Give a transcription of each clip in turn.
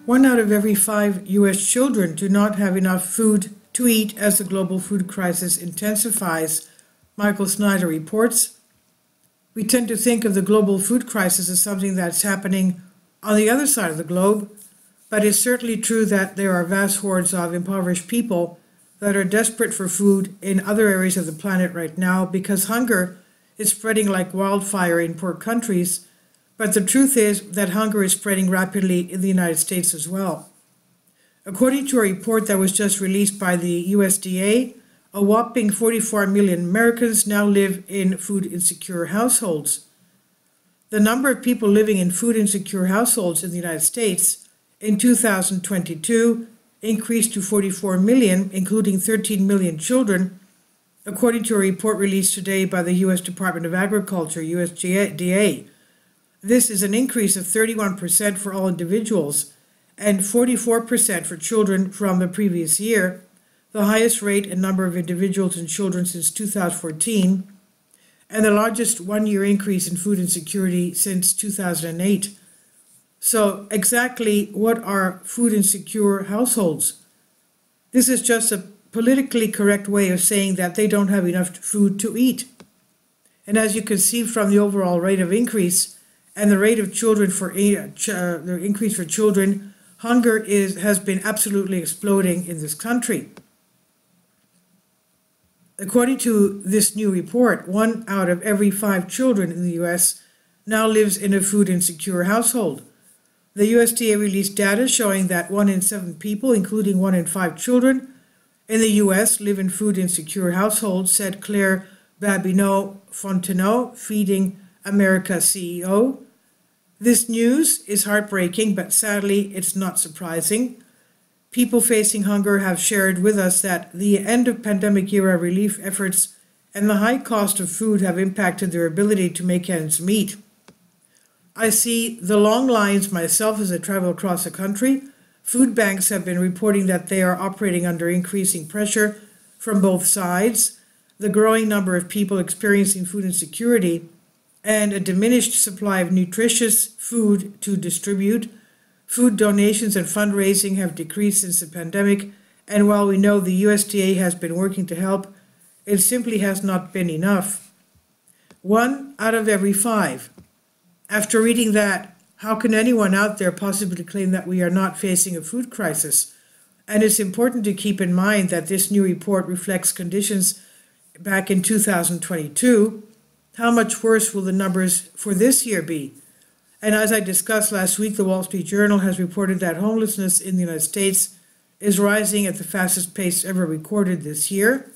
1 out of every 5 U.S. children do not have enough food to eat as the global food crisis intensifies, Michael Snyder reports. We tend to think of the global food crisis as something that's happening on the other side of the globe, but it's certainly true that there are vast hordes of impoverished people that are desperate for food in other areas of the planet right now because hunger is spreading like wildfire in poor countries. But the truth is that hunger is spreading rapidly in the United States as well. According to a report that was just released by the USDA, a whopping 44 million Americans now live in food insecure households. The number of people living in food insecure households in the United States in 2022 increased to 44 million, including 13 million children, according to a report released today by the U.S. Department of Agriculture, USDA. This is an increase of 31% for all individuals and 44% for children from the previous year, the highest rate in number of individuals and children since 2014, and the largest one-year increase in food insecurity since 2008. So exactly what are food insecure households? This is just a politically correct way of saying that they don't have enough food to eat. And as you can see from the overall rate of increase, and the rate of children the increase for children, hunger has been absolutely exploding in this country. According to this new report, 1 out of every 5 children in the U.S. now lives in a food insecure household. The USDA released data showing that 1 in 7 people, including 1 in 5 children, in the U.S. live in food insecure households, said Claire Babineau-Fontenot, Feeding America CEO. This news is heartbreaking, but sadly, it's not surprising. People facing hunger have shared with us that the end of pandemic era relief efforts and the high cost of food have impacted their ability to make ends meet. I see the long lines myself as I travel across the country. Food banks have been reporting that they are operating under increasing pressure from both sides. The growing number of people experiencing food insecurity and a diminished supply of nutritious food to distribute. Food donations and fundraising have decreased since the pandemic, and while we know the USDA has been working to help, it simply has not been enough. 1 out of every 5. After reading that, how can anyone out there possibly claim that we are not facing a food crisis? And it's important to keep in mind that this new report reflects conditions back in 2022. How much worse will the numbers for this year be? And as I discussed last week, the Wall Street Journal has reported that homelessness in the United States is rising at the fastest pace ever recorded this year.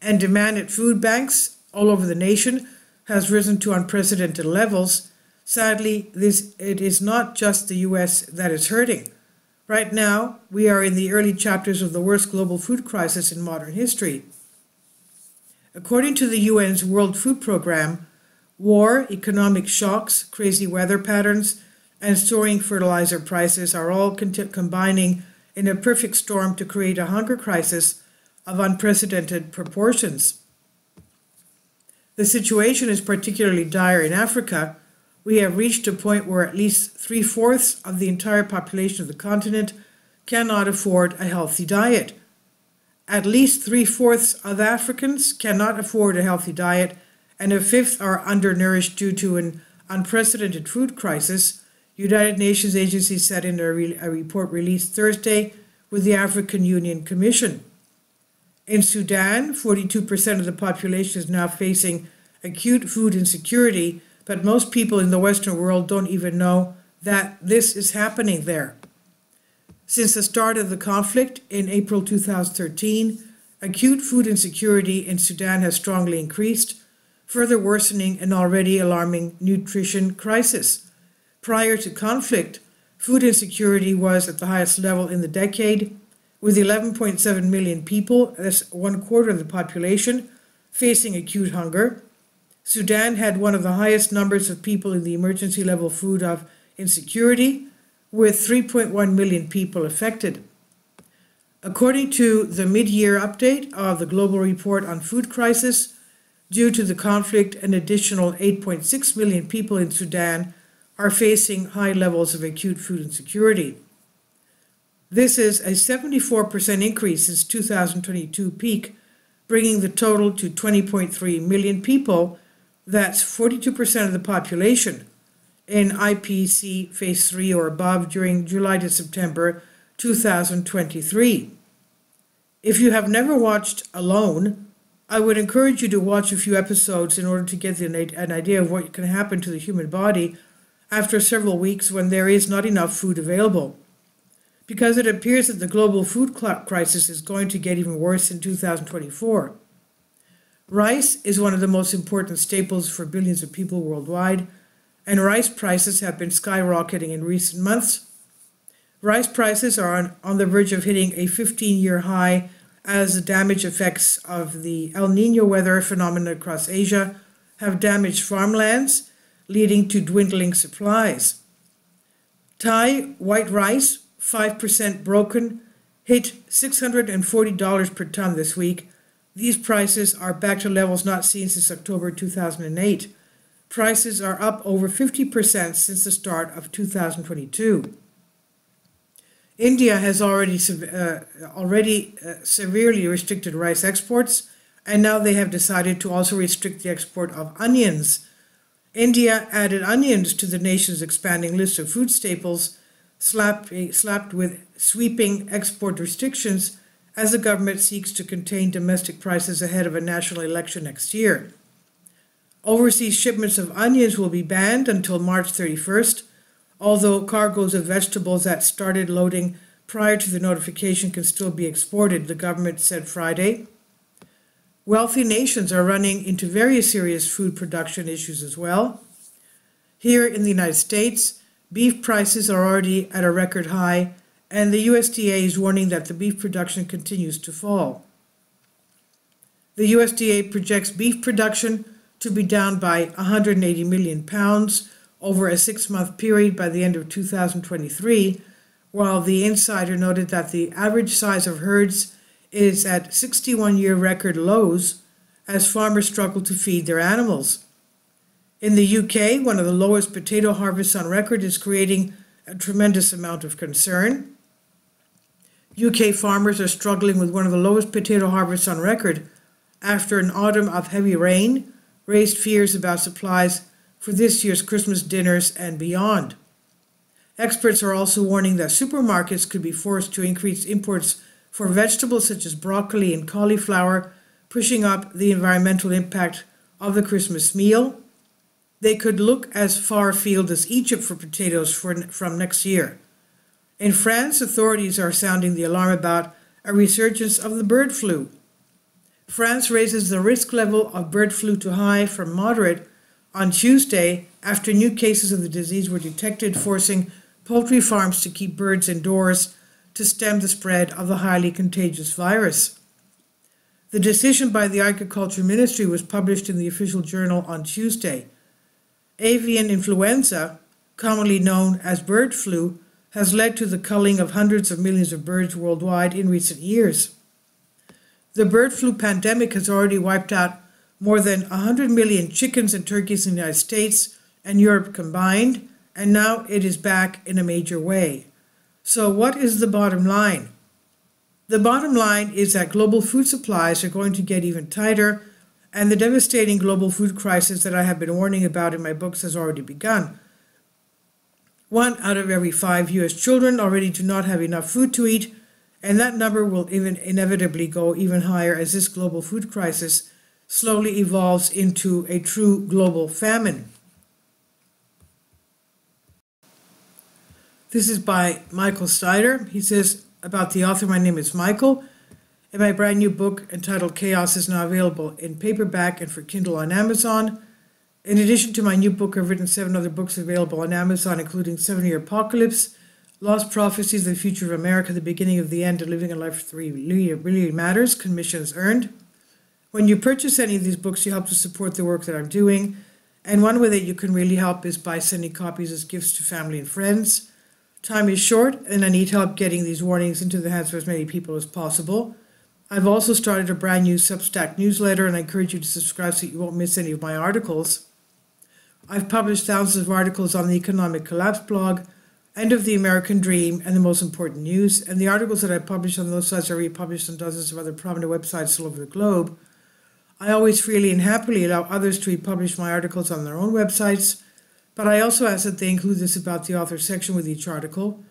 And demand at food banks all over the nation has risen to unprecedented levels. Sadly, it is not just the U.S. that is hurting. Right now, we are in the early chapters of the worst global food crisis in modern history. According to the UN's World Food Programme, war, economic shocks, crazy weather patterns, and soaring fertilizer prices are all combining in a perfect storm to create a hunger crisis of unprecedented proportions. The situation is particularly dire in Africa. We have reached a point where at least 3/4 of the entire population of the continent cannot afford a healthy diet. At least 3/4 of Africans cannot afford a healthy diet, and 1/5 are undernourished due to an unprecedented food crisis, United Nations agency said in a report released Thursday with the African Union Commission. In Sudan, 42% of the population is now facing acute food insecurity, but most people in the Western world don't even know that this is happening there. Since the start of the conflict in April 2013, acute food insecurity in Sudan has strongly increased, further worsening an already alarming nutrition crisis. Prior to conflict, food insecurity was at the highest level in the decade, with 11.7 million people, that's 1/4 of the population, facing acute hunger. Sudan had one of the highest numbers of people in the emergency level food of insecurity, with 3.1 million people affected. According to the mid-year update of the Global Report on Food Crisis, due to the conflict, an additional 8.6 million people in Sudan are facing high levels of acute food insecurity. This is a 74% increase since 2022 peak, bringing the total to 20.3 million people. That's 42% of the population in IPC Phase 3 or above during July to September 2023. If you have never watched Alone, I would encourage you to watch a few episodes in order to get an idea of what can happen to the human body after several weeks when there is not enough food available. Because it appears that the global food crisis is going to get even worse in 2024. Rice is one of the most important staples for billions of people worldwide, and rice prices have been skyrocketing in recent months. Rice prices are on the verge of hitting a 15-year high as the damage effects of the El Niño weather phenomenon across Asia have damaged farmlands, leading to dwindling supplies. Thai white rice, 5% broken, hit $640 per ton this week. These prices are back to levels not seen since October 2008. Prices are up over 50% since the start of 2022. India has already severely restricted rice exports, and now they have decided to also restrict the export of onions. India added onions to the nation's expanding list of food staples, slapped with sweeping export restrictions as the government seeks to contain domestic prices ahead of a national election next year. Overseas shipments of onions will be banned until March 31st, although cargoes of vegetables that started loading prior to the notification can still be exported, the government said Friday. Wealthy nations are running into very serious food production issues as well. Here in the United States, beef prices are already at a record high, and the USDA is warning that the beef production continues to fall. The USDA projects beef production to be down by 180 million pounds over a 6-month period by the end of 2023, while the Insider noted that the average size of herds is at 61-year record lows as farmers struggle to feed their animals. In the UK, one of the lowest potato harvests on record is creating a tremendous amount of concern. UK farmers are struggling with one of the lowest potato harvests on record after an autumn of heavy rain raised fears about supplies for this year's Christmas dinners and beyond. Experts are also warning that supermarkets could be forced to increase imports for vegetables such as broccoli and cauliflower, pushing up the environmental impact of the Christmas meal. They could look as far afield as Egypt for potatoes from next year. In France, authorities are sounding the alarm about a resurgence of the bird flu. France raises the risk level of bird flu to high from moderate on Tuesday after new cases of the disease were detected, forcing poultry farms to keep birds indoors to stem the spread of the highly contagious virus. The decision by the Agriculture Ministry was published in the official journal on Tuesday. Avian influenza, commonly known as bird flu, has led to the culling of hundreds of millions of birds worldwide in recent years. The bird flu pandemic has already wiped out more than 100 million chickens and turkeys in the United States and Europe combined, and now it is back in a major way. So what is the bottom line? The bottom line is that global food supplies are going to get even tighter, and the devastating global food crisis that I have been warning about in my books has already begun. 1 out of every 5 U.S. children already do not have enough food to eat, and that number will even inevitably go even higher as this global food crisis slowly evolves into a true global famine. This is by Michael Steiner. He says about the author, "My name is Michael, and my brand new book entitled Chaos is now available in paperback and for Kindle on Amazon. In addition to my new book, I've written 7 other books available on Amazon, including 7-Year Apocalypse, Lost Prophecies, The Future of America, The Beginning of the End, and Living a Life that really matters, commissions earned. When you purchase any of these books, you help to support the work that I'm doing, and one way that you can really help is by sending copies as gifts to family and friends. Time is short, and I need help getting these warnings into the hands of as many people as possible. I've also started a brand new Substack newsletter, and I encourage you to subscribe so you won't miss any of my articles. I've published thousands of articles on the Economic Collapse blog, End of the American Dream, and The Most Important News, and the articles that I publish on those sites are republished on dozens of other prominent websites all over the globe. I always freely and happily allow others to republish my articles on their own websites, but I also ask that they include this about the author section with each article.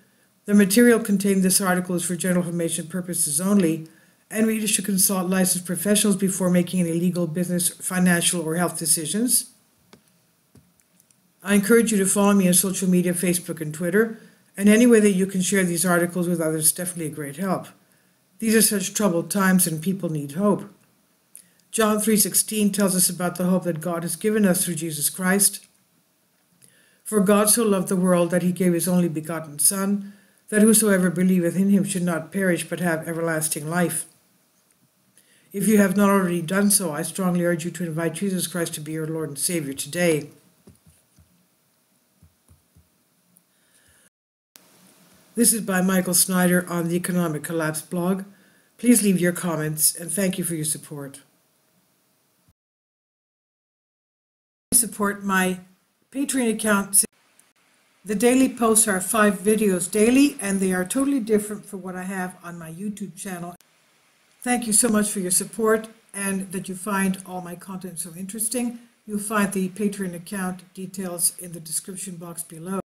The material contained in this article is for general information purposes only, and readers should consult licensed professionals before making any legal, business, financial, or health decisions. I encourage you to follow me on social media, Facebook and Twitter, and any way that you can share these articles with others is definitely a great help. These are such troubled times and people need hope. John 3:16 tells us about the hope that God has given us through Jesus Christ. For God so loved the world that he gave his only begotten Son, that whosoever believeth in him should not perish but have everlasting life. If you have not already done so, I strongly urge you to invite Jesus Christ to be your Lord and Savior today. This is by Michael Snyder on the Economic Collapse blog. Please leave your comments and thank you for your support. Support my Patreon account. The daily posts are 5 videos daily, and they are totally different from what I have on my YouTube channel. Thank you so much for your support and that you find all my content so interesting. You'll find the Patreon account details in the description box below.